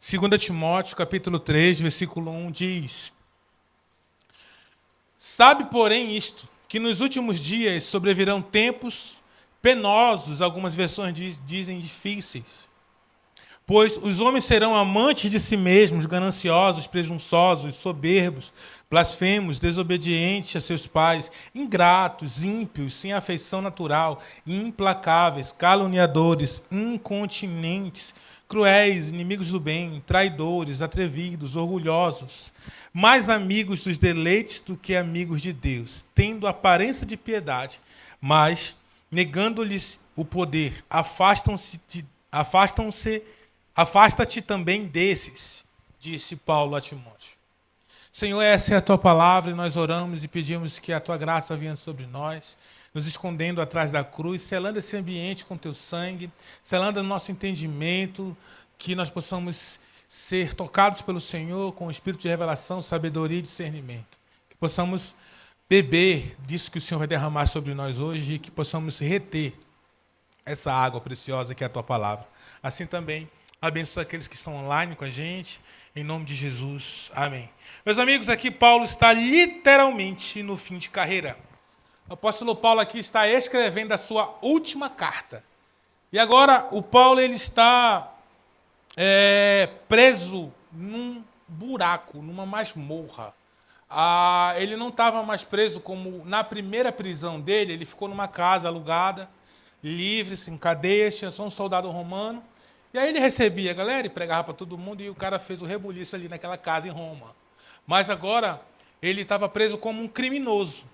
2 Timóteo, capítulo 3, versículo 1 diz: Sabe, porém, isto, que nos últimos dias sobrevirão tempos penosos, algumas versões dizem difíceis. Pois os homens serão amantes de si mesmos, gananciosos, presunçosos, soberbos, blasfemos, desobedientes a seus pais, ingratos, ímpios, sem afeição natural, implacáveis, caluniadores, incontinentes, cruéis, inimigos do bem, traidores, atrevidos, orgulhosos, mais amigos dos deleites do que amigos de Deus, tendo aparência de piedade, mas, negando-lhes o poder, afasta-te também desses, disse Paulo a Timóteo. Senhor, essa é a tua palavra e nós oramos e pedimos que a tua graça venha sobre nós, nos escondendo atrás da cruz, selando esse ambiente com teu sangue, selando o nosso entendimento, que nós possamos ser tocados pelo Senhor com o espírito de revelação, sabedoria e discernimento. Que possamos beber disso que o Senhor vai derramar sobre nós hoje e que possamos reter essa água preciosa que é a tua palavra. Assim também, abençoa aqueles que estão online com a gente, em nome de Jesus. Amém. Meus amigos, aqui Paulo está literalmente no fim de carreira. O apóstolo Paulo aqui está escrevendo a sua última carta. E agora o Paulo ele está preso num buraco, numa masmorra. Ele não estava mais preso como na primeira prisão dele, ele ficou numa casa alugada, livre, sem cadeias, tinha só um soldado romano. E aí ele recebia a galera e pregava para todo mundo e o cara fez o rebuliço ali naquela casa em Roma. Mas agora ele estava preso como um criminoso.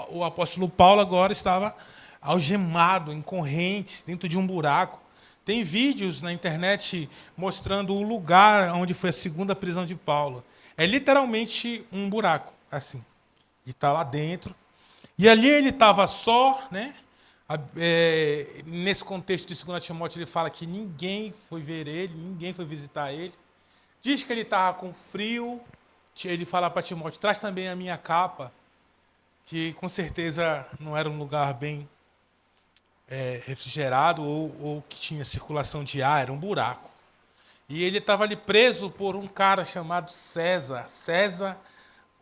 O apóstolo Paulo agora estava algemado, em correntes, dentro de um buraco. Tem vídeos na internet mostrando o lugar onde foi a segunda prisão de Paulo. É literalmente um buraco, assim. E está lá dentro. E ali ele estava só, né? Nesse contexto de 2 Timóteo, ele fala que ninguém foi ver ele, ninguém foi visitar ele. Diz que ele estava com frio. Ele fala para Timóteo, traz também a minha capa, que com certeza não era um lugar bem refrigerado ou que tinha circulação de ar, era um buraco. E ele estava ali preso por um cara chamado César. César,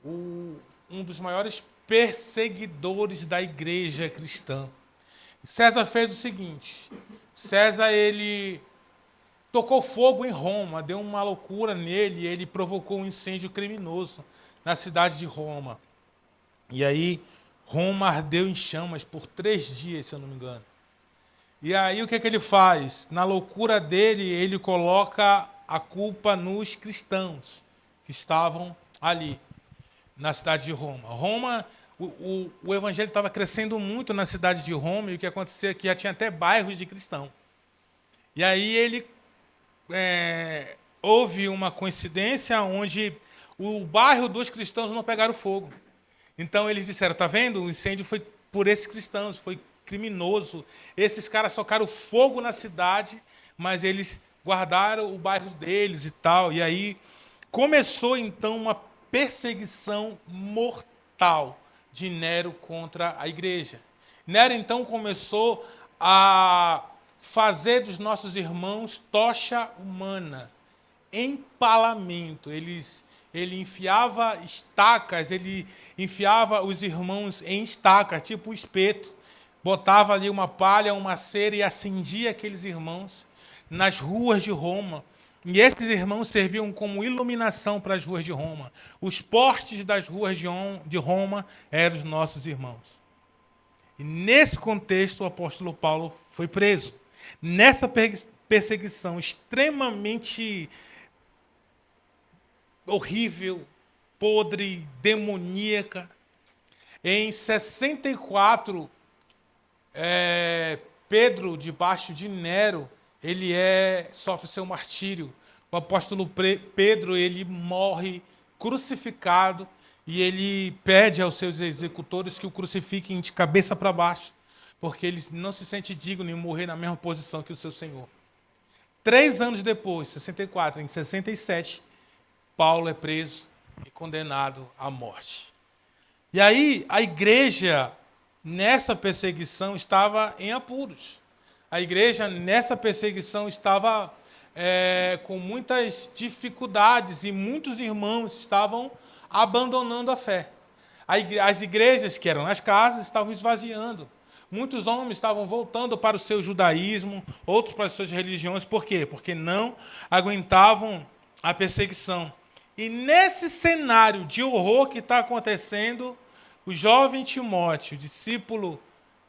um dos maiores perseguidores da igreja cristã. César fez o seguinte, César ele tocou fogo em Roma, deu uma loucura nele, ele provocou um incêndio criminoso na cidade de Roma. E aí Roma ardeu em chamas por 3 dias, se eu não me engano. E aí o que ele faz? Na loucura dele, ele coloca a culpa nos cristãos que estavam ali, na cidade de Roma. O evangelho estava crescendo muito na cidade de Roma, e o que acontecia é que já tinha até bairros de cristão. E aí ele houve uma coincidência onde o bairro dos cristãos não pegaram fogo. Então eles disseram, está vendo? O incêndio foi por esses cristãos, foi criminoso. Esses caras tocaram fogo na cidade, mas eles guardaram o bairro deles e tal. E aí começou então uma perseguição mortal de Nero contra a igreja. Nero, então, começou a fazer dos nossos irmãos tocha humana, empalamento. Ele enfiava estacas, ele enfiava os irmãos em estacas, tipo espeto. Botava ali uma palha, uma cera e acendia aqueles irmãos nas ruas de Roma. E esses irmãos serviam como iluminação para as ruas de Roma. Os postes das ruas de Roma eram os nossos irmãos. E nesse contexto, o apóstolo Paulo foi preso. Nessa perseguição extremamente horrível, podre, demoníaca, em 64, Pedro, debaixo de Nero, ele sofre seu martírio. O apóstolo Pedro ele morre crucificado e ele pede aos seus executores que o crucifiquem de cabeça para baixo, porque ele não se sente digno de morrer na mesma posição que o seu Senhor. 3 anos depois, 64, em 67, Paulo é preso e condenado à morte. E aí a igreja, nessa perseguição, estava em apuros. A igreja, nessa perseguição, estava com muitas dificuldades e muitos irmãos estavam abandonando a fé. As igrejas que eram nas casas estavam esvaziando. Muitos homens estavam voltando para o seu judaísmo, outros para as suas religiões. Por quê? Porque não aguentavam a perseguição. E nesse cenário de horror que está acontecendo, o jovem Timóteo, discípulo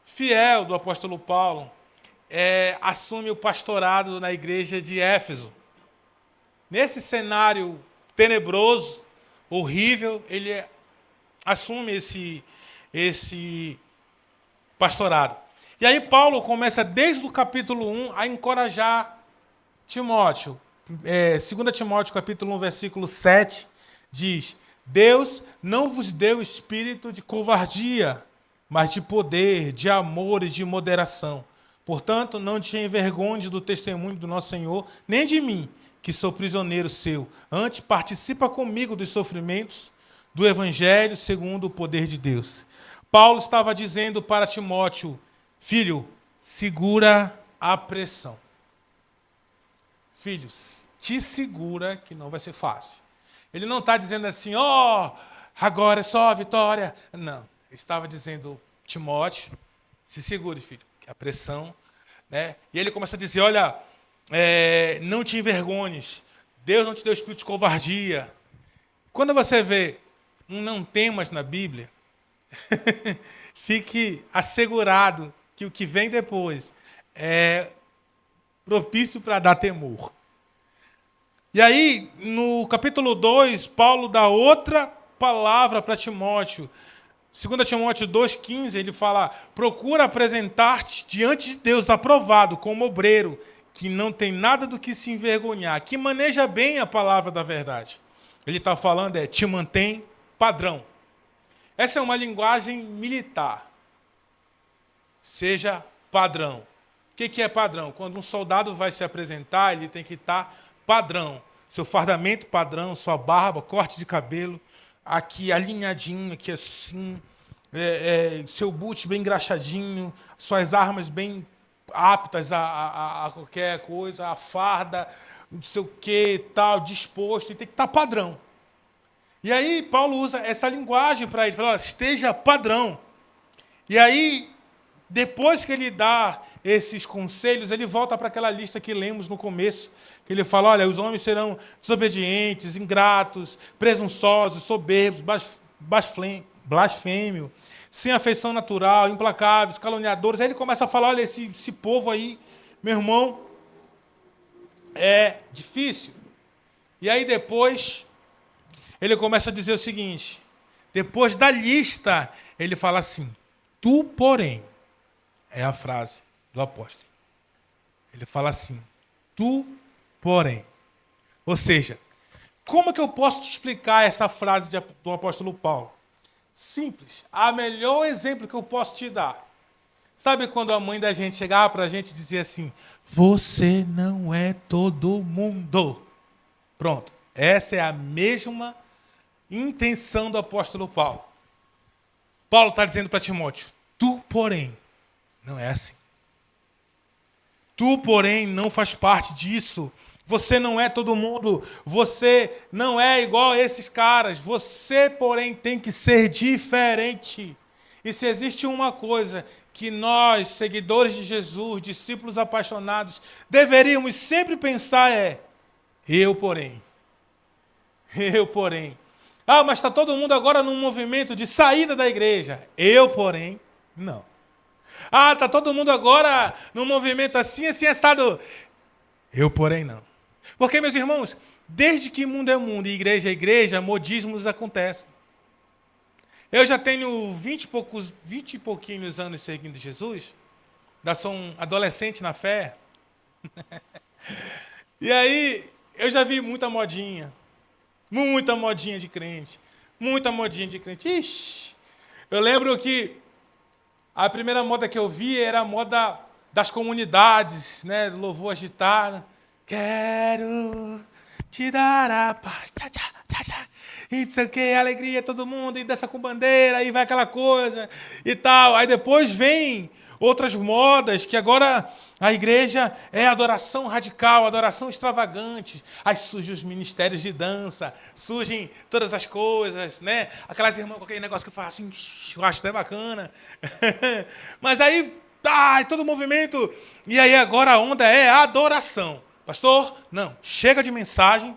fiel do apóstolo Paulo, assume o pastorado na igreja de Éfeso. Nesse cenário tenebroso, horrível, ele assume esse pastorado. E aí Paulo começa, desde o capítulo 1, a encorajar Timóteo. 2 Timóteo, capítulo 1, versículo 7, diz: Deus não vos deu espírito de covardia, mas de poder, de amor e de moderação. Portanto, não te envergonhes do testemunho do nosso Senhor, nem de mim, que sou prisioneiro seu. Antes, participa comigo dos sofrimentos do Evangelho segundo o poder de Deus. Paulo estava dizendo para Timóteo: filho, segura a pressão. Filho, te segura que não vai ser fácil. Ele não está dizendo assim, agora é só a vitória. Não, ele estava dizendo, Timóteo, se segure, filho, que a pressão... Né? E ele começa a dizer, olha, não te envergonhes, Deus não te deu espírito de covardia. Quando você vê um não temas na Bíblia, fique assegurado que o que vem depois é propício para dar temor. E aí, no capítulo 2, Paulo dá outra palavra para Timóteo. 2 Timóteo 2,15, ele fala: procura apresentar-te diante de Deus aprovado, como obreiro, que não tem nada do que se envergonhar, que maneja bem a palavra da verdade. Ele está falando, te mantém padrão. Essa é uma linguagem militar. Seja padrão. O que é padrão? Quando um soldado vai se apresentar, ele tem que estar padrão. Seu fardamento padrão, sua barba, corte de cabelo, aqui alinhadinho, aqui assim, seu boot bem engraxadinho, suas armas bem aptas a qualquer coisa, a farda, não sei o que, tal, disposto, e tem que estar padrão. E aí Paulo usa essa linguagem para ele, fala, esteja padrão. E aí, depois que ele dá esses conselhos, ele volta para aquela lista que lemos no começo, que ele fala, olha, os homens serão desobedientes, ingratos, presunçosos, soberbos, blasfêmio, sem afeição natural, implacáveis, caluniadores. Aí ele começa a falar, olha, esse povo aí, meu irmão, é difícil. E aí depois, ele começa a dizer o seguinte, depois da lista, ele fala assim, tu, porém, é a frase do apóstolo. Ele fala assim, tu, porém. Ou seja, como que eu posso te explicar essa frase do apóstolo Paulo? Simples. A melhor exemplo que eu posso te dar. Sabe quando a mãe da gente chegava para a gente e dizia assim, você não é todo mundo. Pronto. Essa é a mesma intenção do apóstolo Paulo. Paulo está dizendo para Timóteo, tu, porém, não é assim. Tu, porém, não faz parte disso. Você não é todo mundo. Você não é igual a esses caras. Você, porém, tem que ser diferente. E se existe uma coisa que nós, seguidores de Jesus, discípulos apaixonados, deveríamos sempre pensar eu, porém. Eu, porém. Mas está todo mundo agora num movimento de saída da igreja. Eu, porém, não. Está todo mundo agora num movimento assim, assado. Eu, porém, não. Porque, meus irmãos, desde que mundo é mundo e igreja é igreja, modismos acontecem. Eu já tenho 20 e pouquinhos anos seguindo Jesus. Já sou um adolescente na fé. E aí, eu já vi muita modinha. Muita modinha de crente. Muita modinha de crente. Ixi, eu lembro que a primeira moda que eu vi era a moda das comunidades, né? Louvor agitado. Quero te dar a paz. Tchá, tchá, tchá, tchá. E não sei o que, alegria, todo mundo, e dança com bandeira, e vai aquela coisa e tal. Aí depois vem outras modas que agora A igreja é adoração radical, adoração extravagante. Aí surgem os ministérios de dança, surgem todas as coisas, né? Aquelas irmãs com aquele negócio que fala assim, eu acho até bacana. Mas aí, todo movimento. E aí agora a onda é a adoração. Pastor, não, chega de mensagem.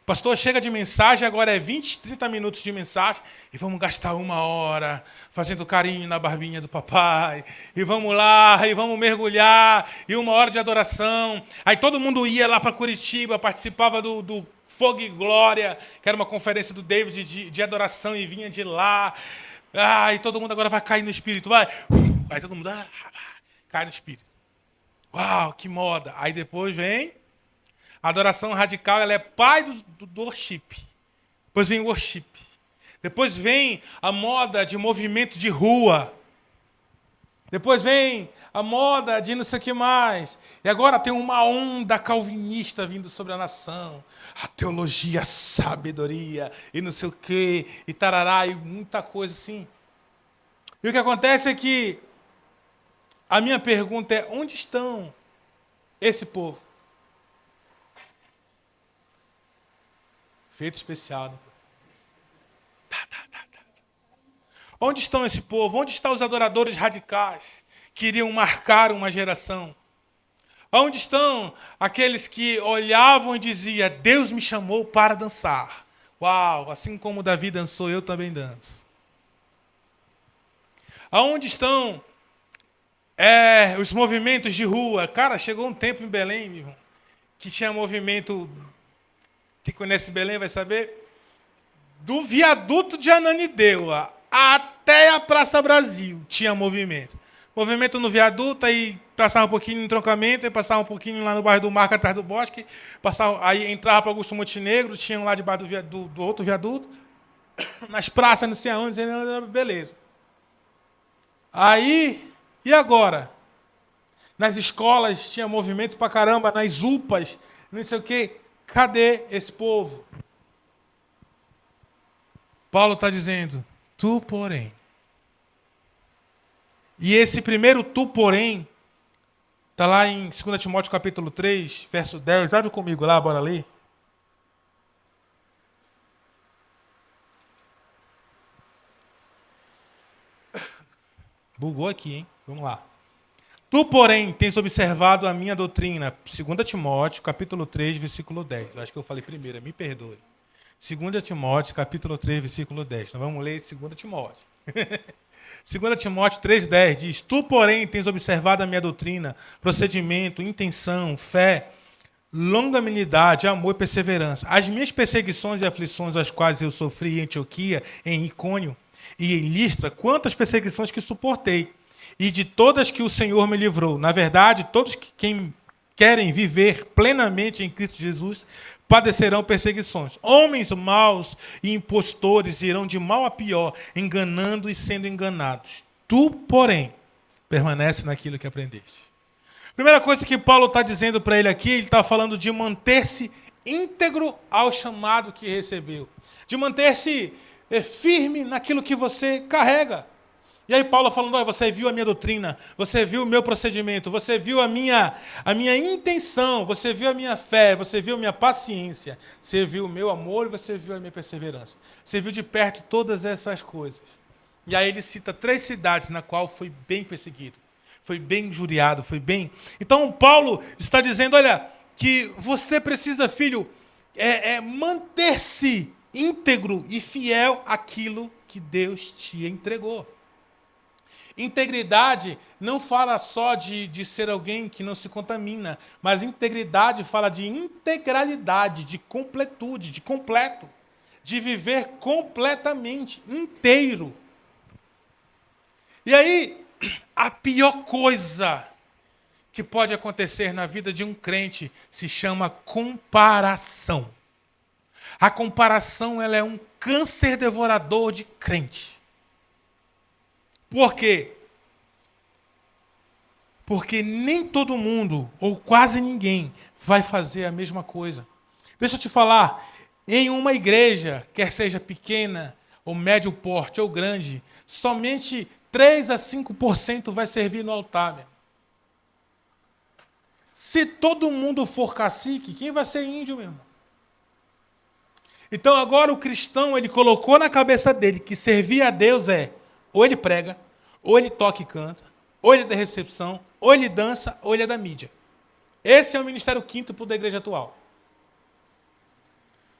Pastor, chega de mensagem, agora é 20, 30 minutos de mensagem e vamos gastar 1 hora fazendo carinho na barbinha do papai. E vamos lá, e vamos mergulhar, e 1 hora de adoração. Aí todo mundo ia lá para Curitiba, participava do Fogo e Glória, que era uma conferência do David de adoração e vinha de lá. E todo mundo agora vai cair no Espírito, vai. Aí todo mundo cai no Espírito. Uau, que moda. Aí depois vem... A adoração radical, ela é pai do worship. Depois vem o worship. Depois vem a moda de movimento de rua. Depois vem a moda de não sei o que mais. E agora tem uma onda calvinista vindo sobre a nação. A teologia, a sabedoria, e não sei o que, e tarará, e muita coisa assim. E o que acontece é que a minha pergunta é, onde estão esse povo? Feito especial. Né? Onde estão esse povo? Onde estão os adoradores radicais que iriam marcar uma geração? Onde estão aqueles que olhavam e diziam, Deus me chamou para dançar? Uau, assim como Davi dançou, eu também danço. Aonde estão os movimentos de rua? Cara, chegou um tempo em Belém, meu irmão, que tinha movimento... Quem conhece Belém vai saber. Do viaduto de Ananindeua até a Praça Brasil tinha movimento. Movimento no viaduto, aí passava um pouquinho no entroncamento, aí passava um pouquinho lá no bairro do Marco, atrás do Bosque, aí entrava para Augusto Montenegro, tinham lá debaixo do outro viaduto, nas praças, não sei aonde, beleza. Aí, e agora? Nas escolas tinha movimento pra caramba, nas UPAs, não sei o quê. Cadê esse povo? Paulo está dizendo, tu, porém. E esse primeiro tu, porém, está lá em 2 Timóteo capítulo 3, verso 10. Abre comigo lá, bora ler. Bugou aqui, hein? Vamos lá. Tu, porém, tens observado a minha doutrina. 2 Timóteo, capítulo 3, versículo 10. Eu acho que eu falei primeiro, me perdoe. 2 Timóteo, capítulo 3, versículo 10. Nós vamos ler 2 Timóteo. 2 Timóteo 3,10 diz, tu, porém, tens observado a minha doutrina, procedimento, intenção, fé, longanimidade, amor e perseverança. As minhas perseguições e aflições, as quais eu sofri em Antioquia, em Icônio e em Listra, quantas perseguições que suportei. E de todas que o Senhor me livrou. Na verdade, todos quem querem viver plenamente em Cristo Jesus padecerão perseguições. Homens maus e impostores irão de mal a pior, enganando e sendo enganados. Tu, porém, permanece naquilo que aprendeste. Primeira coisa que Paulo está dizendo para ele aqui, ele está falando de manter-se íntegro ao chamado que recebeu. De manter-se firme naquilo que você carrega. E aí Paulo falando, olha, você viu a minha doutrina, você viu o meu procedimento, você viu a minha intenção, você viu a minha fé, você viu a minha paciência, você viu o meu amor e você viu a minha perseverança. Você viu de perto todas essas coisas. E aí ele cita 3 cidades na qual foi bem perseguido, foi bem injuriado, foi bem... Então Paulo está dizendo, olha, que você precisa, filho, manter-se íntegro e fiel àquilo que Deus te entregou. Integridade não fala só de ser alguém que não se contamina, mas integridade fala de integralidade, de completude, de completo, de viver completamente, inteiro. E aí, a pior coisa que pode acontecer na vida de um crente se chama comparação. A comparação, ela é um câncer devorador de crente. Por quê? Porque nem todo mundo, ou quase ninguém, vai fazer a mesma coisa. Deixa eu te falar, em uma igreja, quer seja pequena, ou médio porte, ou grande, somente 3 a 5% vai servir no altar, meu. Se todo mundo for cacique, quem vai ser índio, meu irmão? Então agora o cristão, ele colocou na cabeça dele que servir a Deus é ou ele prega, ou ele toca e canta, ou ele é da recepção, ou ele dança, ou ele é da mídia. Esse é o ministério quíntuple da igreja atual.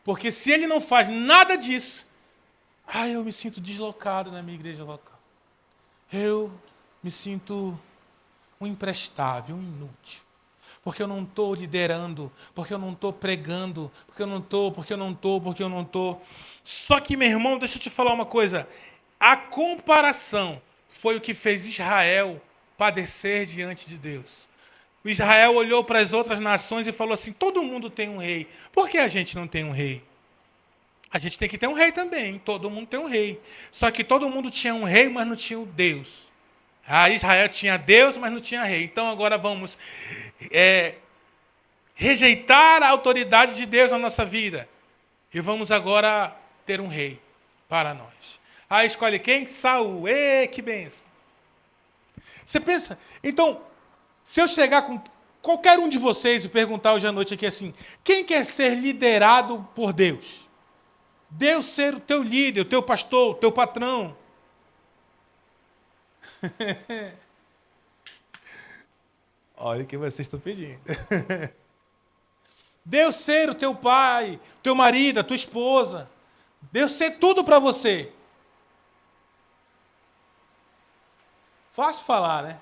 Porque se ele não faz nada disso, eu me sinto deslocado na minha igreja local. Eu me sinto um imprestável, um inútil. Porque eu não estou liderando, porque eu não estou pregando, porque eu não estou. Só que, meu irmão, deixa eu te falar uma coisa. A comparação foi o que fez Israel padecer diante de Deus. O Israel olhou para as outras nações e falou assim, todo mundo tem um rei. Por que a gente não tem um rei? A gente tem que ter um rei também, todo mundo tem um rei. Só que todo mundo tinha um rei, mas não tinha o Deus. Israel tinha Deus, mas não tinha rei. Então agora vamos rejeitar a autoridade de Deus na nossa vida. E vamos agora ter um rei para nós. Escolhe quem? Saul. Que bênção. Você pensa? Então, se eu chegar com qualquer um de vocês e perguntar hoje à noite aqui assim, quem quer ser liderado por Deus? Deus ser o teu líder, o teu pastor, o teu patrão. Olha o que vocês estão pedindo. Deus ser o teu pai, o teu marido, a tua esposa. Deus ser tudo para você. Fácil falar, né?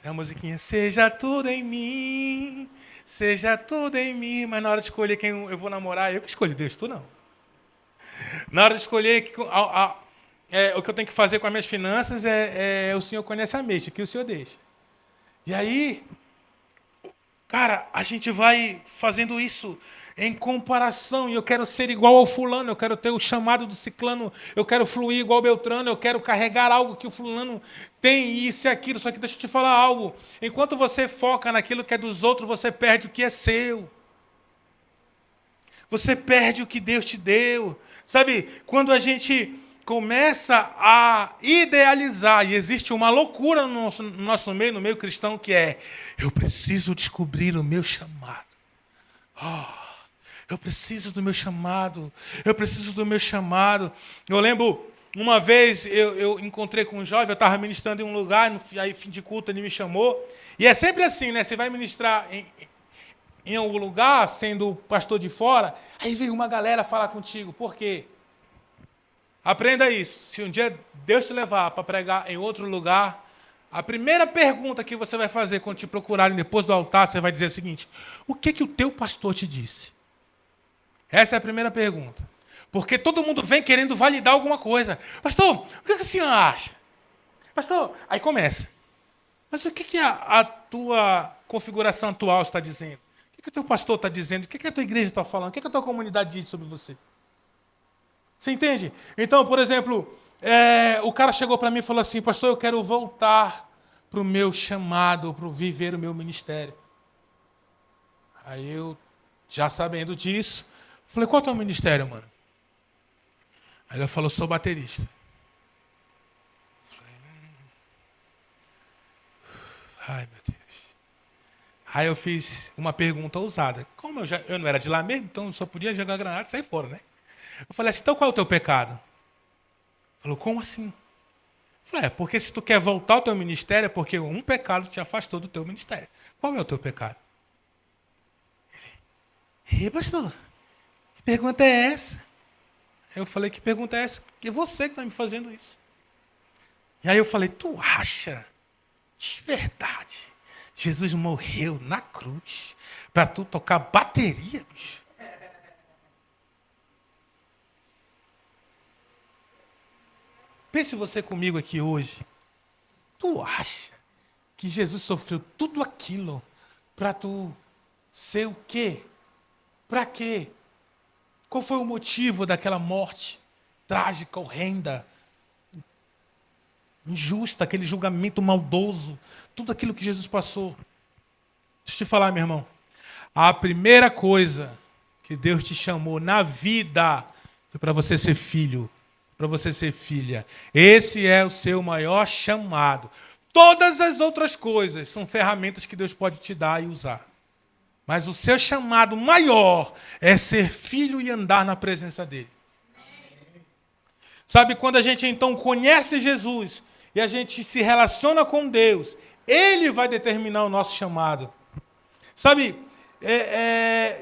É a musiquinha, seja tudo em mim, seja tudo em mim. Mas na hora de escolher quem eu vou namorar, eu que escolho, Deus, tu não. Na hora de escolher o que eu tenho que fazer com as minhas finanças, o Senhor conhece a mente, que o Senhor deixa. E aí, cara, a gente vai fazendo isso em comparação, e eu quero ser igual ao fulano, eu quero ter o chamado do ciclano, eu quero fluir igual ao Beltrano, eu quero carregar algo que o fulano tem, isso e aquilo. Só que deixa eu te falar algo, enquanto você foca naquilo que é dos outros, você perde o que é seu. Você perde o que Deus te deu. Sabe, quando a gente começa a idealizar, e existe uma loucura no nosso meio, no meio cristão, que é, eu preciso descobrir o meu chamado. Eu preciso do meu chamado. Eu preciso do meu chamado. Eu lembro, uma vez, eu encontrei com um jovem, eu estava ministrando em um lugar, aí fim de culto ele me chamou. E é sempre assim, né? Você vai ministrar em algum lugar, sendo pastor de fora, aí vem uma galera falar contigo. Por quê? Aprenda isso. Se um dia Deus te levar para pregar em outro lugar, a primeira pergunta que você vai fazer quando te procurarem depois do altar, você vai dizer o seguinte, o que o teu pastor te disse? Essa é a primeira pergunta. Porque todo mundo vem querendo validar alguma coisa. Pastor, o que o senhor acha? Pastor, aí começa. Mas o que a tua configuração atual está dizendo? O que o teu pastor está dizendo? O que a tua igreja está falando? O que a tua comunidade diz sobre você? Você entende? Então, por exemplo, o cara chegou para mim e falou assim, pastor, eu quero voltar para o meu chamado, para viver o meu ministério. Aí eu, já sabendo disso, falei, qual é o teu ministério, mano? Aí ele falou, sou baterista. Falei, ai, meu Deus. Aí eu fiz uma pergunta ousada. Como eu não era de lá mesmo, então eu só podia jogar granada e sair fora, né? Eu falei assim, então qual é o teu pecado? Ele falou, como assim? Eu falei, porque se tu quer voltar ao teu ministério, é porque um pecado te afastou do teu ministério. Qual é o teu pecado? Ele, pastor, que pergunta é essa? Eu falei, que pergunta é essa? É você que está me fazendo isso. E aí eu falei, tu acha, de verdade, Jesus morreu na cruz para tu tocar bateria, bicho? Pense você comigo aqui hoje. Tu acha que Jesus sofreu tudo aquilo para tu ser o quê? Para quê? Qual foi o motivo daquela morte trágica, horrenda, injusta, aquele julgamento maldoso, tudo aquilo que Jesus passou? Deixa eu te falar, meu irmão. A primeira coisa que Deus te chamou na vida foi para você ser filho, para você ser filha. Esse é o seu maior chamado. Todas as outras coisas são ferramentas que Deus pode te dar e usar. Mas o seu chamado maior é ser filho e andar na presença dele. Sabe, quando a gente então conhece Jesus e a gente se relaciona com Deus, ele vai determinar o nosso chamado. Sabe,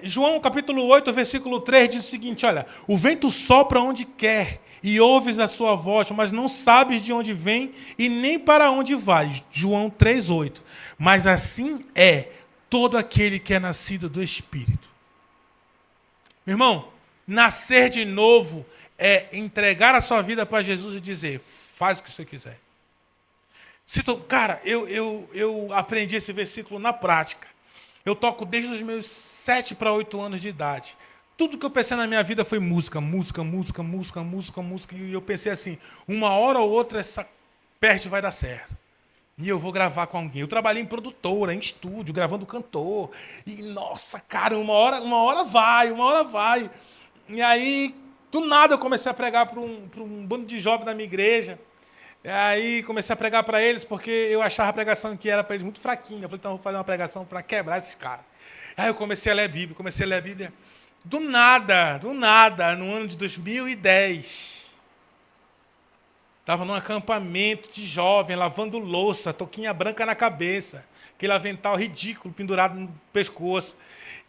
João capítulo 8, versículo 3 diz o seguinte, olha, o vento sopra onde quer e ouves a sua voz, mas não sabes de onde vem e nem para onde vai. João 3, 8. Mas assim é todo aquele que é nascido do Espírito. Meu irmão, nascer de novo é entregar a sua vida para Jesus e dizer, faz o que você quiser. Cara, eu aprendi esse versículo na prática. Eu toco desde os meus 7 para 8 anos de idade. Tudo que eu pensei na minha vida foi música. E eu pensei assim, uma hora ou outra essa peste vai dar certo. E eu vou gravar com alguém. Eu trabalhei em produtora, em estúdio, gravando cantor. E, nossa, cara, uma hora vai. E aí, do nada, eu comecei a pregar para um bando de jovens da minha igreja. E aí, comecei a pregar para eles, porque eu achava a pregação que era para eles muito fraquinha. Eu falei, então, eu vou fazer uma pregação para quebrar esses caras. Aí eu comecei a ler a Bíblia. Do nada, no ano de 2010... Estava num acampamento de jovem, lavando louça, touquinha branca na cabeça, aquele avental ridículo pendurado no pescoço.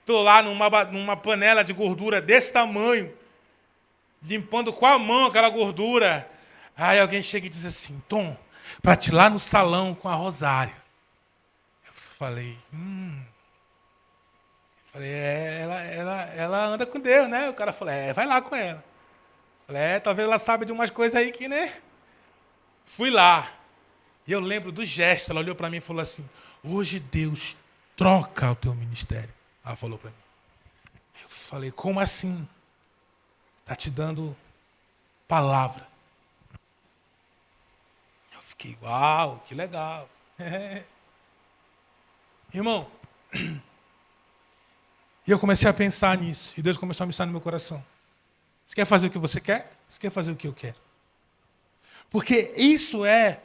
Estou lá numa panela de gordura desse tamanho, limpando com a mão aquela gordura. Aí alguém chega e diz assim, Tom, para te ir lá no salão com a Rosário. Eu falei, ela anda com Deus, né? O cara falou, vai lá com ela. Eu falei, talvez ela saiba de umas coisas aí que, né? Fui lá, e eu lembro do gesto, ela olhou para mim e falou assim, hoje Deus troca o teu ministério. Ela falou para mim. Eu falei, como assim? Está te dando palavra. Eu fiquei, uau, que legal. Irmão, e eu comecei a pensar nisso, e Deus começou a me ensinar no meu coração. Você quer fazer o que você quer? Você quer fazer o que eu quero? Porque isso é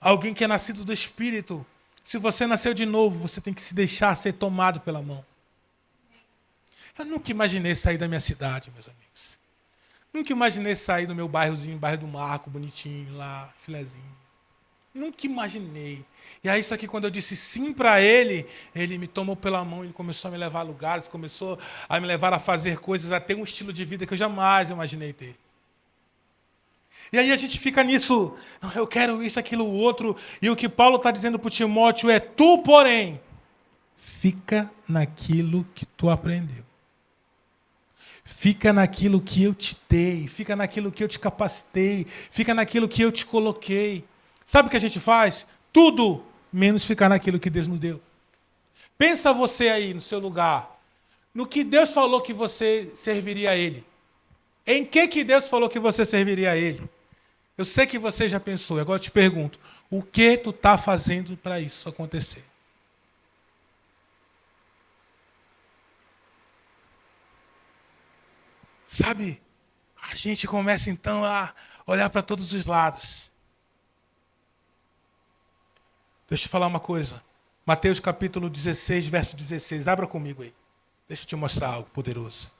alguém que é nascido do Espírito. Se você nasceu de novo, você tem que se deixar ser tomado pela mão. Eu nunca imaginei sair da minha cidade, meus amigos. Nunca imaginei sair do meu bairrozinho, bairro do Marco, bonitinho, lá, filezinho. Nunca imaginei. E aí, isso aqui, quando eu disse sim para ele me tomou pela mão, ele começou a me levar a lugares, começou a me levar a fazer coisas, a ter um estilo de vida que eu jamais imaginei ter. E aí a gente fica nisso, eu quero isso, aquilo, o outro. E o que Paulo está dizendo para o Timóteo é, tu, porém, fica naquilo que tu aprendeu. Fica naquilo que eu te dei, fica naquilo que eu te capacitei, fica naquilo que eu te coloquei. Sabe o que a gente faz? Tudo menos ficar naquilo que Deus nos deu. Pensa você aí no seu lugar, no que Deus falou que você serviria a Ele. Em que Deus falou que você serviria a Ele? Eu sei que você já pensou, agora eu te pergunto, o que tu está fazendo para isso acontecer? Sabe, a gente começa então a olhar para todos os lados. Deixa eu te falar uma coisa. Mateus capítulo 16, verso 16. Abra comigo aí. Deixa eu te mostrar algo poderoso.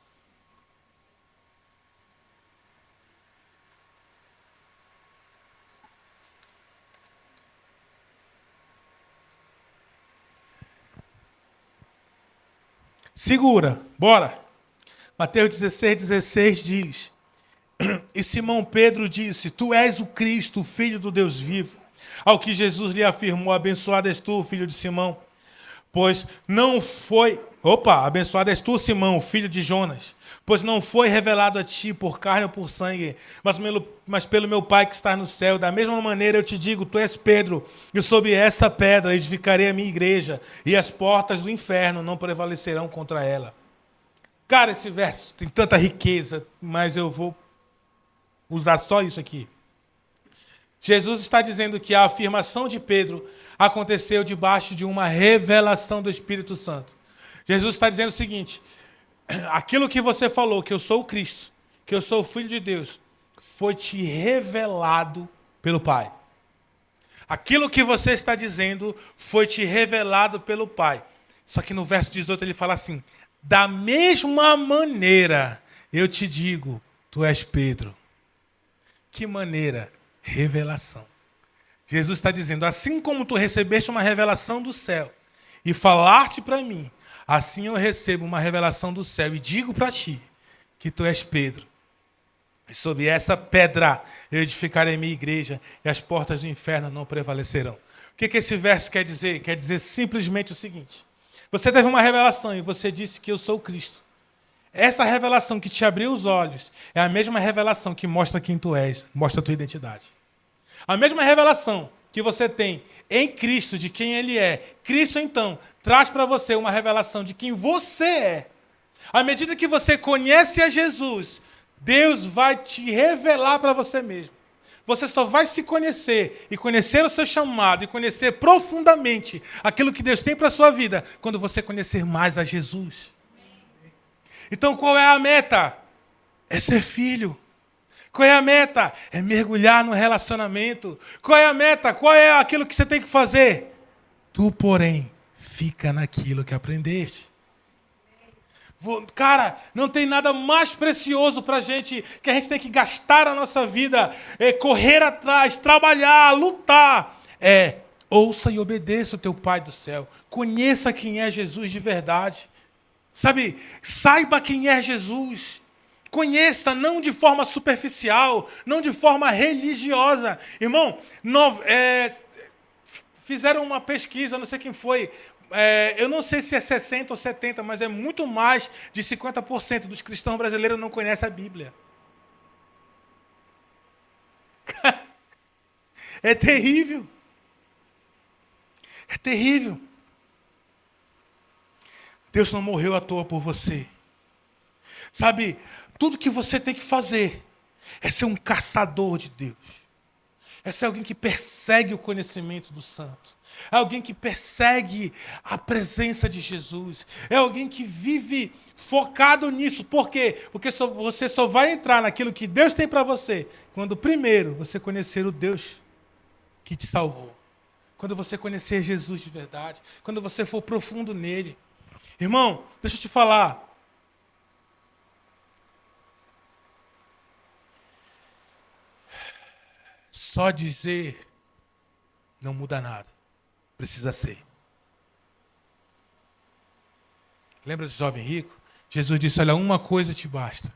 Segura, bora. Mateus 16, 16 diz, e Simão Pedro disse, tu és o Cristo, o Filho do Deus vivo. Ao que Jesus lhe afirmou, abençoado és tu, filho de Simão, pois não foi... abençoado és tu, Simão, filho de Jonas, pois não foi revelado a ti por carne ou por sangue, mas pelo meu Pai que está no céu. Da mesma maneira eu te digo, tu és Pedro, e sobre esta pedra edificarei a minha igreja, e as portas do inferno não prevalecerão contra ela. Cara, esse verso tem tanta riqueza, mas eu vou usar só isso aqui. Jesus está dizendo que a afirmação de Pedro aconteceu debaixo de uma revelação do Espírito Santo. Jesus está dizendo o seguinte, aquilo que você falou, que eu sou o Cristo, que eu sou o Filho de Deus, foi te revelado pelo Pai. Aquilo que você está dizendo foi te revelado pelo Pai. Só que no verso 18 ele fala assim: da mesma maneira eu te digo, tu és Pedro. Que maneira? Revelação. Jesus está dizendo, assim como tu recebeste uma revelação do céu e falaste para mim, assim eu recebo uma revelação do céu e digo para ti que tu és Pedro. E sobre essa pedra eu edificarei minha igreja e as portas do inferno não prevalecerão. O que esse verso quer dizer? Quer dizer simplesmente o seguinte: você teve uma revelação e você disse que eu sou Cristo. Essa revelação que te abriu os olhos é a mesma revelação que mostra quem tu és, mostra a tua identidade. A mesma revelação que você tem em Cristo de quem Ele é, Cristo então traz para você uma revelação de quem você é. À medida que você conhece a Jesus, Deus vai te revelar para você mesmo. Você só vai se conhecer e conhecer o seu chamado e conhecer profundamente aquilo que Deus tem para a sua vida quando você conhecer mais a Jesus. Então qual é a meta? É ser filho. Qual é a meta? É mergulhar no relacionamento. Qual é a meta? Qual é aquilo que você tem que fazer? Tu, porém, fica naquilo que aprendeste. Cara, não tem nada mais precioso para a gente, que a gente tem que gastar a nossa vida, correr atrás, trabalhar, lutar. Ouça e obedeça o teu Pai do céu. Conheça quem é Jesus de verdade. Sabe, saiba quem é Jesus. Conheça, não de forma superficial, não de forma religiosa. Irmão, fizeram uma pesquisa, não sei quem foi, eu não sei se é 60 ou 70, mas é muito mais de 50% dos cristãos brasileiros não conhecem a Bíblia. É terrível. É terrível. Deus não morreu à toa por você. Sabe, tudo que você tem que fazer é ser um caçador de Deus. É ser alguém que persegue o conhecimento do santo. É alguém que persegue a presença de Jesus. É alguém que vive focado nisso. Por quê? Porque você só vai entrar naquilo que Deus tem para você quando primeiro você conhecer o Deus que te salvou. Quando você conhecer Jesus de verdade. Quando você for profundo nele. Irmão, deixa eu te falar. Só dizer não muda nada. Precisa ser. Lembra do jovem rico? Jesus disse, olha, uma coisa te basta.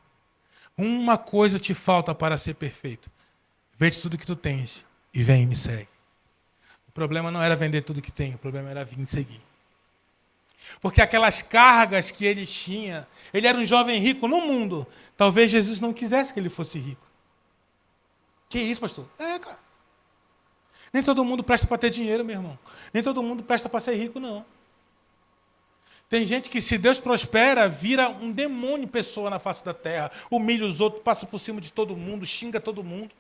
Uma coisa te falta para ser perfeito. Vende tudo que tu tens e vem e me segue. O problema não era vender tudo que tem, o problema era vir me seguir. Porque aquelas cargas que ele tinha, ele era um jovem rico no mundo. Talvez Jesus não quisesse que ele fosse rico. Que isso, pastor? Cara. Nem todo mundo presta para ter dinheiro, meu irmão. Nem todo mundo presta para ser rico, não. Tem gente que, se Deus prospera, vira um demônio pessoa na face da terra. Humilha os outros, passa por cima de todo mundo, xinga todo mundo.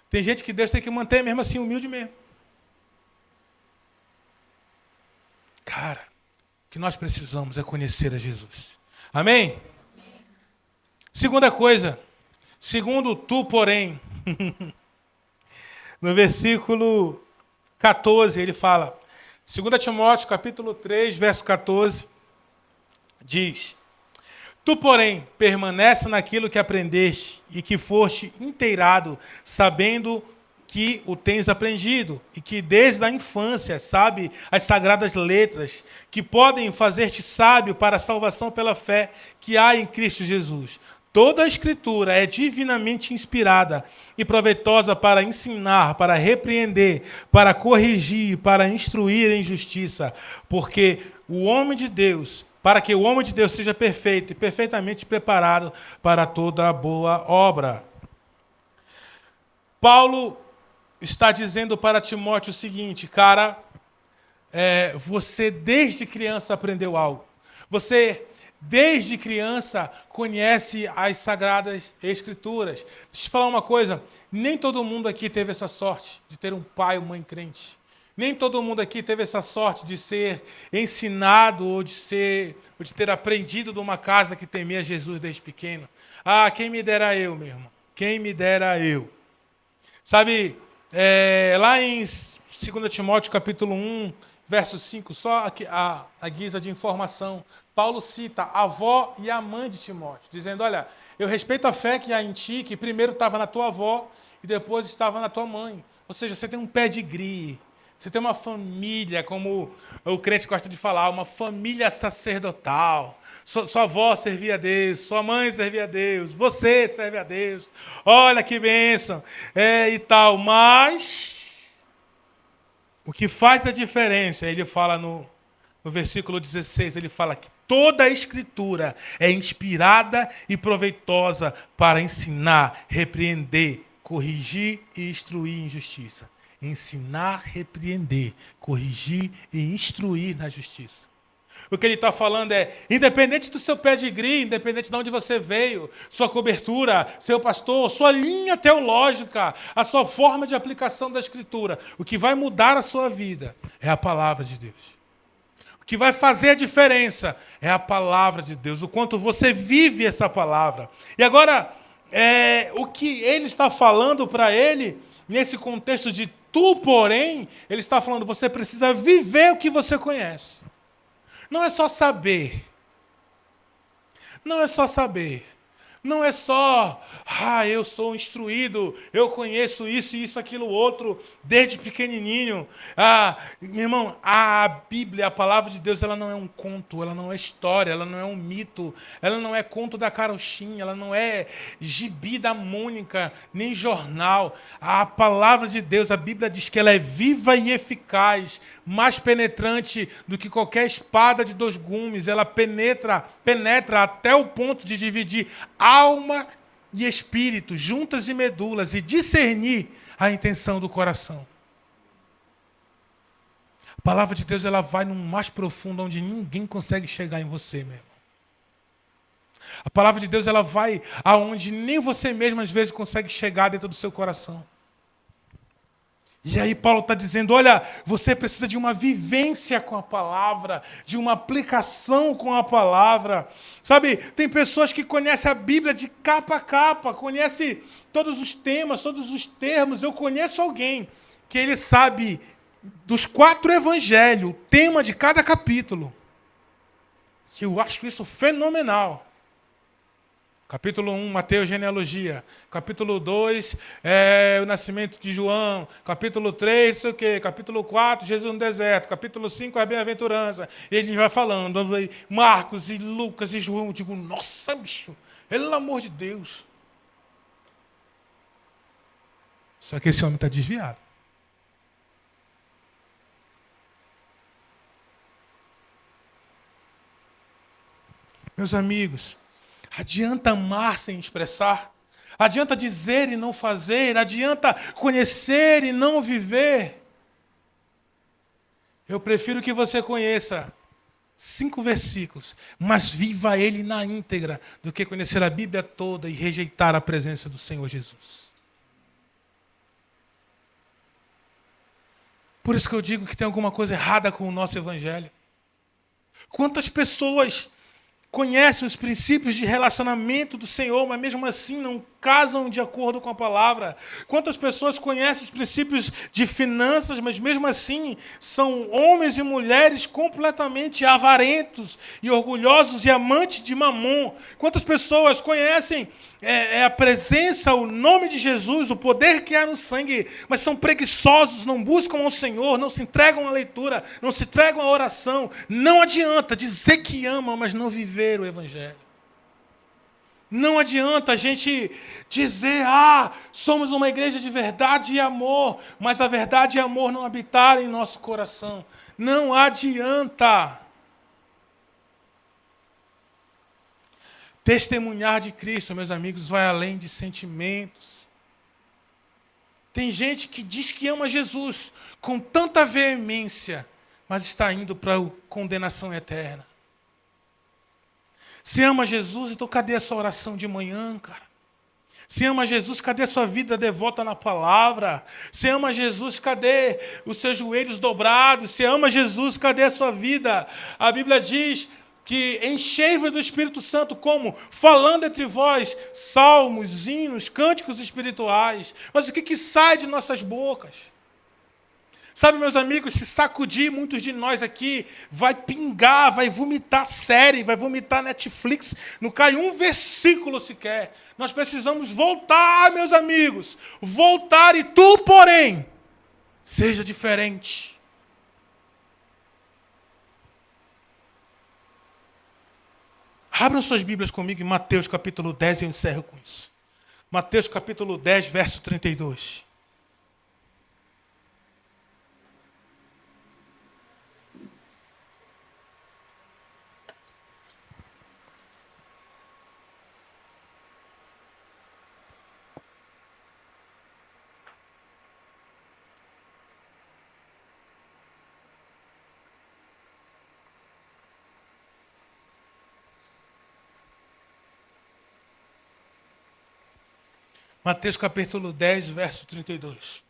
Tem gente que Deus tem que manter mesmo assim, humilde mesmo. Cara, o que nós precisamos é conhecer a Jesus. Amém? Segunda coisa. Segundo tu, porém... No versículo 14, ele fala, 2 Timóteo, capítulo 3, verso 14, diz, tu, porém, permanece naquilo que aprendeste e que foste inteirado, sabendo que o tens aprendido e que desde a infância sabe as sagradas letras que podem fazer-te sábio para a salvação pela fé que há em Cristo Jesus. Toda a Escritura é divinamente inspirada e proveitosa para ensinar, para repreender, para corrigir, para instruir em justiça, porque o homem de Deus, para que o homem de Deus seja perfeito e perfeitamente preparado para toda boa obra. Paulo está dizendo para Timóteo o seguinte, cara, você desde criança aprendeu algo. Você desde criança conhece as Sagradas Escrituras. Deixa eu te falar uma coisa, nem todo mundo aqui teve essa sorte de ter um pai ou mãe crente. Nem todo mundo aqui teve essa sorte de ser ensinado ou de ter aprendido de uma casa que temia Jesus desde pequeno. Ah, quem me dera eu, meu irmão. quem me dera eu. Sabe, lá em 2 Timóteo capítulo 1, verso 5, só a guisa de informação, Paulo cita a avó e a mãe de Timóteo, dizendo, olha, eu respeito a fé que há em ti, que primeiro estava na tua avó e depois estava na tua mãe. Ou seja, você tem um pedigree, você tem uma família, como o crente gosta de falar, uma família sacerdotal. Sua avó servia a Deus, sua mãe servia a Deus, você serve a Deus. Olha que bênção, e tal. Mas o que faz a diferença, ele fala no versículo 16, ele fala que toda a Escritura é inspirada e proveitosa para ensinar, repreender, corrigir e instruir em justiça. Ensinar, repreender, corrigir e instruir na justiça. O que ele está falando é, independente do seu pedigree, independente de onde você veio, sua cobertura, seu pastor, sua linha teológica, a sua forma de aplicação da Escritura, o que vai mudar a sua vida é a palavra de Deus. O que vai fazer a diferença é a palavra de Deus, o quanto você vive essa palavra. E agora, o que ele está falando para ele, nesse contexto de tu, porém, ele está falando, você precisa viver o que você conhece. Não é só saber. Não é só saber. Não é só, eu sou instruído, eu conheço isso, isso, aquilo, outro, desde pequenininho. Meu irmão, a Bíblia, a palavra de Deus, ela não é um conto, ela não é história, ela não é um mito, ela não é conto da carochinha, ela não é gibi da Mônica, nem jornal. A palavra de Deus, a Bíblia diz que ela é viva e eficaz, mais penetrante do que qualquer espada de 2 gumes. Ela penetra até o ponto de dividir alma e espírito, juntas e medulas, e discernir a intenção do coração. A palavra de Deus, ela vai no mais profundo, onde ninguém consegue chegar em você, meu irmão. A palavra de Deus, ela vai aonde nem você mesmo às vezes consegue chegar dentro do seu coração. E aí Paulo está dizendo, olha, você precisa de uma vivência com a palavra, de uma aplicação com a palavra. Sabe, tem pessoas que conhecem a Bíblia de capa a capa, conhecem todos os temas, todos os termos. Eu conheço alguém que ele sabe dos 4 evangelhos, o tema de cada capítulo. Que eu acho isso fenomenal. Capítulo 1, Mateus, genealogia. Capítulo 2, o nascimento de João. Capítulo 3, não sei o quê. Capítulo 4, Jesus no deserto. Capítulo 5, a bem-aventurança. E ele vai falando, Marcos e Lucas e João. Eu digo, nossa, bicho, pelo amor de Deus. Só que esse homem está desviado. Meus amigos, adianta amar sem expressar? Adianta dizer e não fazer? Adianta conhecer e não viver? Eu prefiro que você conheça 5 versículos, mas viva ele na íntegra, do que conhecer a Bíblia toda e rejeitar a presença do Senhor Jesus. Por isso que eu digo que tem alguma coisa errada com o nosso evangelho. Quantas pessoas conhecem os princípios de relacionamento do Senhor, mas mesmo assim não casam de acordo com a palavra? Quantas pessoas conhecem os princípios de finanças, mas mesmo assim são homens e mulheres completamente avarentos e orgulhosos e amantes de mamon? Quantas pessoas conhecem a presença, o nome de Jesus, o poder que há no sangue, mas são preguiçosos, não buscam ao Senhor, não se entregam à leitura, não se entregam à oração? Não adianta dizer que ama, mas não viver o evangelho. Não adianta a gente dizer, somos uma igreja de verdade e amor, mas a verdade e amor não habitarem em nosso coração. Não adianta. Testemunhar de Cristo, meus amigos, vai além de sentimentos. Tem gente que diz que ama Jesus com tanta veemência, mas está indo para a condenação eterna. Se ama Jesus, então cadê a sua oração de manhã, cara? Se ama Jesus, cadê a sua vida devota na palavra? Se ama Jesus, cadê os seus joelhos dobrados? Se ama Jesus, cadê a sua vida? A Bíblia diz, que enchei-vos do Espírito Santo, como? Falando entre vós salmos, hinos, cânticos espirituais. Mas o que sai de nossas bocas? Sabe, meus amigos, se sacudir muitos de nós aqui, vai pingar, vai vomitar série, vai vomitar Netflix, não cai um versículo sequer. Nós precisamos voltar, meus amigos, voltar, e tu, porém, seja diferente. Abram suas Bíblias comigo em Mateus capítulo 10 e eu encerro com isso. Mateus capítulo 10, verso 32. Mateus capítulo 10, verso 32.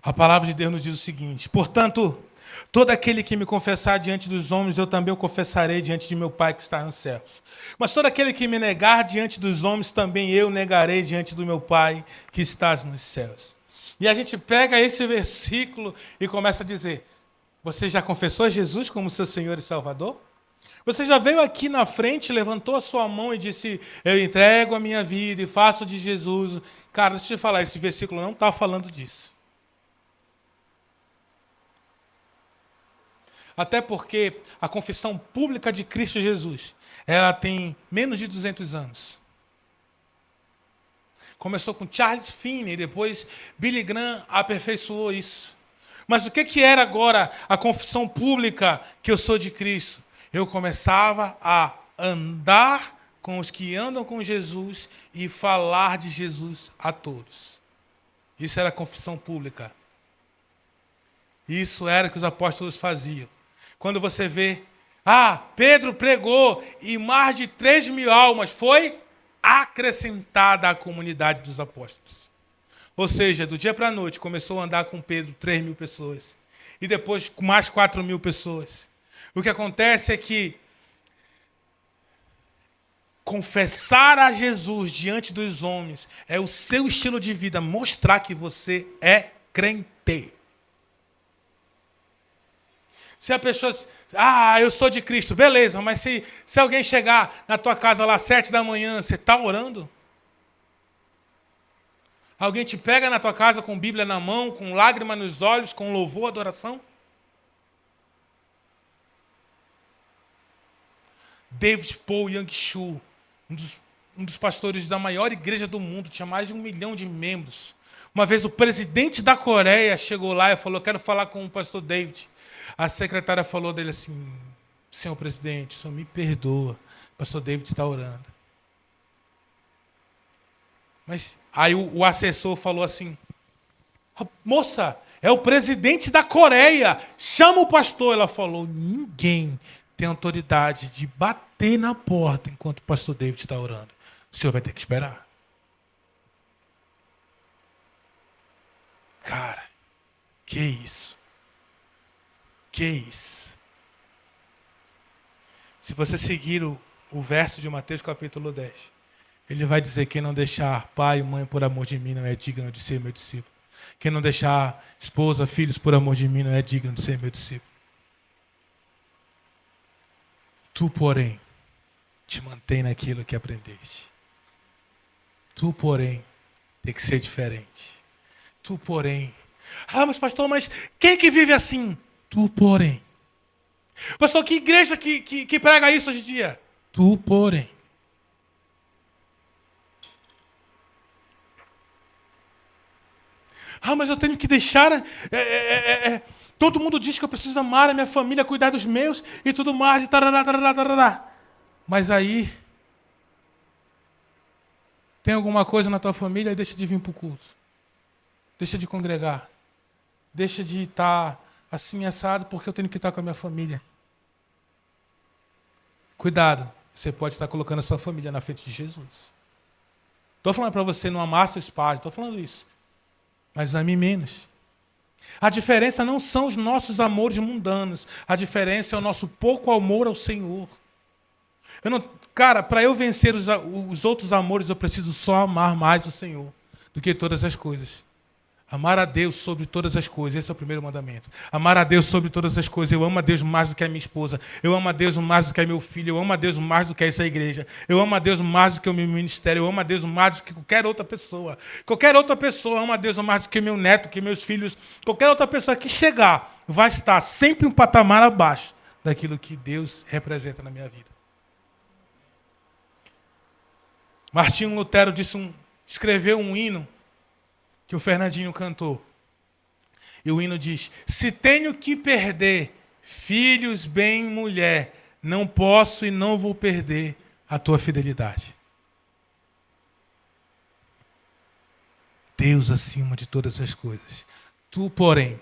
A palavra de Deus nos diz o seguinte: portanto, todo aquele que me confessar diante dos homens, eu também o confessarei diante de meu Pai que está nos céus. Mas todo aquele que me negar diante dos homens, também eu negarei diante do meu Pai que está nos céus. E a gente pega esse versículo e começa a dizer: você já confessou Jesus como seu Senhor e Salvador? Você já veio aqui na frente, levantou a sua mão e disse: eu entrego a minha vida e faço de Jesus. Cara, deixa eu te falar, esse versículo não está falando disso. Até porque a confissão pública de Cristo Jesus, ela tem menos de 200 anos. Começou com Charles Finney, depois Billy Graham aperfeiçoou isso. Mas o que era agora a confissão pública que eu sou de Cristo? Eu começava a andar com os que andam com Jesus e falar de Jesus a todos. Isso era a confissão pública. Isso era o que os apóstolos faziam. Quando você vê, Pedro pregou e mais de 3.000 almas foi acrescentada à comunidade dos apóstolos. Ou seja, do dia para a noite começou a andar com Pedro 3.000 pessoas. E depois com mais 4.000 pessoas. O que acontece é que confessar a Jesus diante dos homens é o seu estilo de vida, mostrar que você é crente. Se a pessoa... eu sou de Cristo, beleza, mas se alguém chegar na tua casa lá às 7 da manhã, você está orando? Alguém te pega na tua casa com Bíblia na mão, com lágrima nos olhos, com louvor, adoração? David Paul Yang-Shu, um dos pastores da maior igreja do mundo, tinha mais de 1 milhão de membros. Uma vez o presidente da Coreia chegou lá e falou: eu quero falar com o pastor David. A secretária falou dele assim: senhor presidente, o senhor me perdoa, o pastor David está orando. Mas aí o assessor falou assim: moça, é o presidente da Coreia, chama o pastor. Ela falou: ninguém tem autoridade de bater na porta enquanto o pastor David está orando. O senhor vai ter que esperar. Cara, que isso? Que isso? Se você seguir o verso de Mateus capítulo 10, ele vai dizer: quem não deixar pai e mãe por amor de mim não é digno de ser meu discípulo. Quem não deixar esposa, filhos por amor de mim não é digno de ser meu discípulo. Tu, porém, te mantém naquilo que aprendeste. Tu, porém, tem que ser diferente. Tu, porém... mas pastor, mas quem que vive assim? Tu, porém. Pastor, que igreja que prega isso hoje em dia? Tu, porém. Mas eu tenho que deixar... todo mundo diz que eu preciso amar a minha família, cuidar dos meus e tudo mais. E tarará, tarará, tarará. Mas aí... tem alguma coisa na tua família e deixa de vir para o culto. Deixa de congregar. Deixa de estar assim assado porque eu tenho que estar com a minha família. Cuidado. Você pode estar colocando a sua família na frente de Jesus. Estou falando para você não amar seus pais. Estou falando isso. Mas ame menos. A diferença não são os nossos amores mundanos. A diferença é o nosso pouco amor ao Senhor. Cara, para eu vencer os outros amores, eu preciso só amar mais o Senhor do que todas as coisas. Amar a Deus sobre todas as coisas. Esse é o primeiro mandamento. Amar a Deus sobre todas as coisas. Eu amo a Deus mais do que a minha esposa. Eu amo a Deus mais do que meu filho. Eu amo a Deus mais do que essa igreja. Eu amo a Deus mais do que o meu ministério. Eu amo a Deus mais do que qualquer outra pessoa. Qualquer outra pessoa ama a Deus mais do que meu neto, que meus filhos. Qualquer outra pessoa que chegar vai estar sempre um patamar abaixo daquilo que Deus representa na minha vida. Martinho Lutero escreveu um hino que o Fernandinho cantou. E o hino diz: se tenho que perder filhos, bem, mulher, não posso e não vou perder a tua fidelidade. Deus acima de todas as coisas. Tu, porém,